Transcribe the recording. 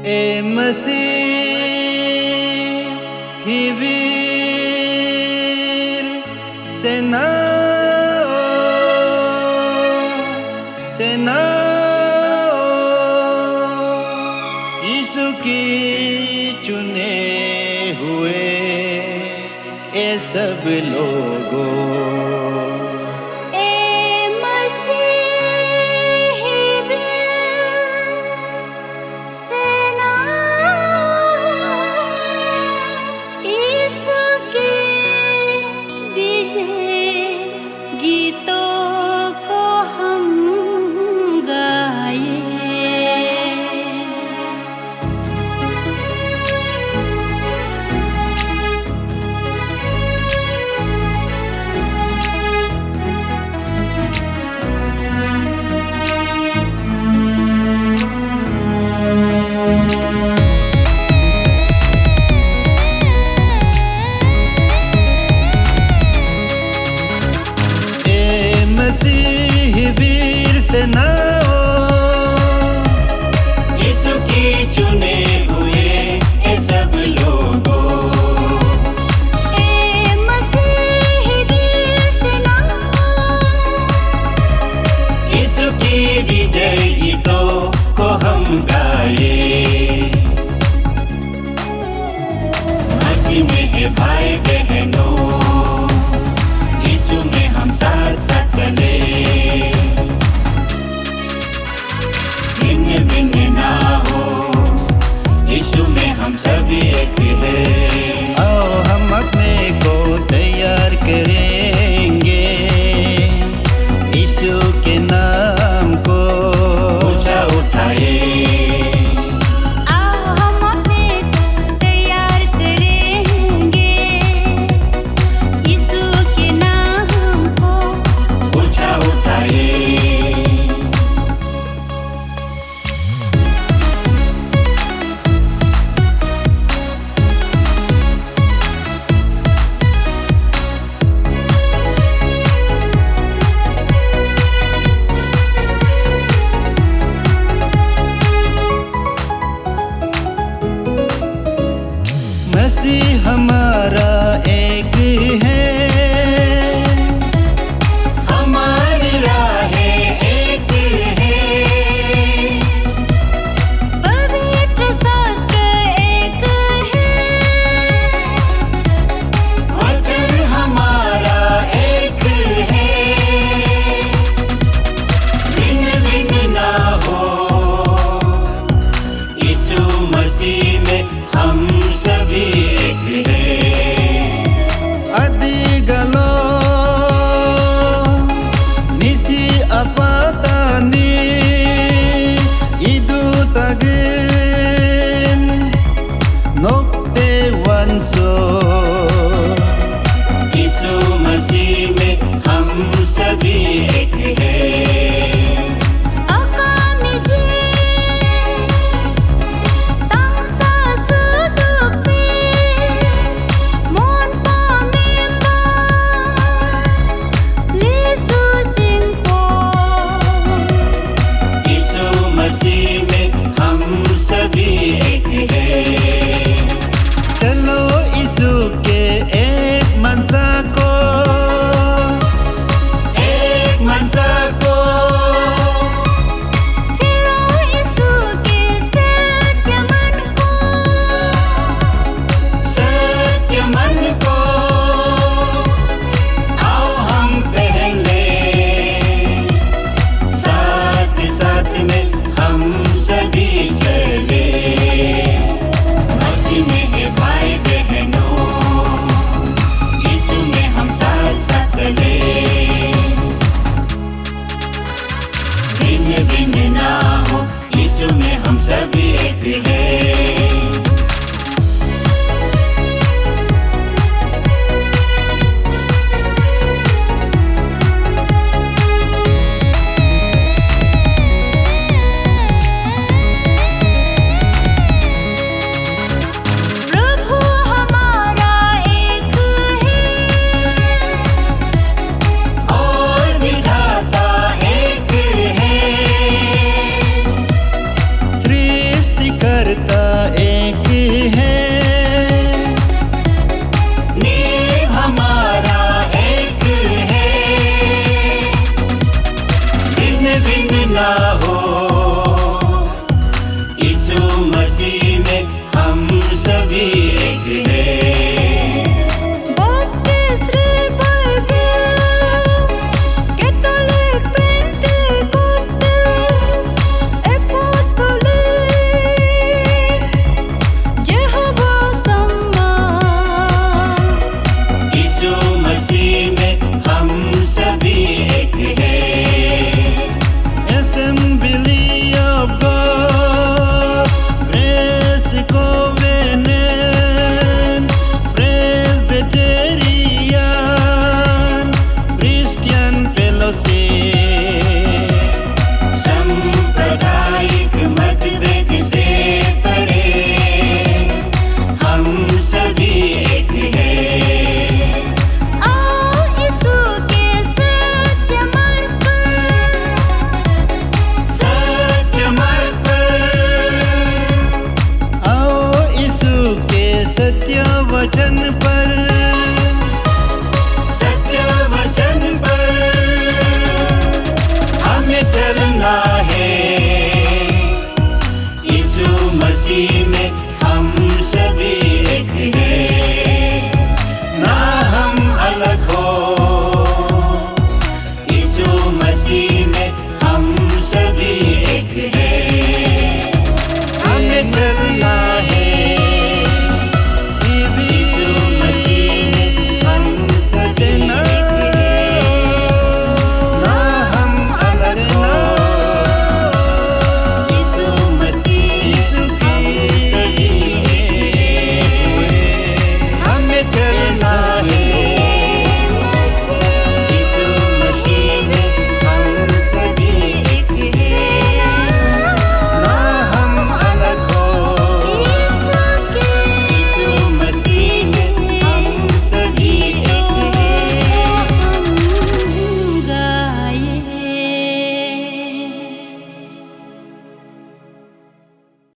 ए मसीह ही वीर सेनाओं यीशु की चुने हुए ये सब लोगों वीर सेनाओं यीशु की चुने हुए ये सब लोगों ए मसीह वीर सेनाओं यीशु की विजय गीतों को हम गाए। मसीह में है भाई बहनों यीशु में हम साथ साथ चले। भिन्न ना हो यीशु में हम सभी एक हैं। आओ हम अपने को तैयार करेंगे यीशु के नाम को ऊंचा उठाए। आओ हम अपने को तैयार करेंगे यीशु के नाम को ऊंचा उठाए। मसीह हमारा एक है, हमारी राहें एक है। पवित्र शास्त्र एक है, वचन हमारा एक है। भिन्न ना हो यीशु मसीह में हम सभी एक हैं। अदिगलो निसी अपतानी इदु तगin नोक्ते वंसो यीशु मसीह में हम सभी एक हैं। चलो यीशु के एक मनसा को चलो यीशु के सत्य मन को आओ हम पहले साथ साथ में हम सभी चले। मसीह में है भाई बहनों यीशु में हम साथ साथ चले। भिन्न ना हो यीशु में हम सभी एक हैं। करता छिन्न भिन्न ना हो। यीशु मसीह में हम सभी एक हैं।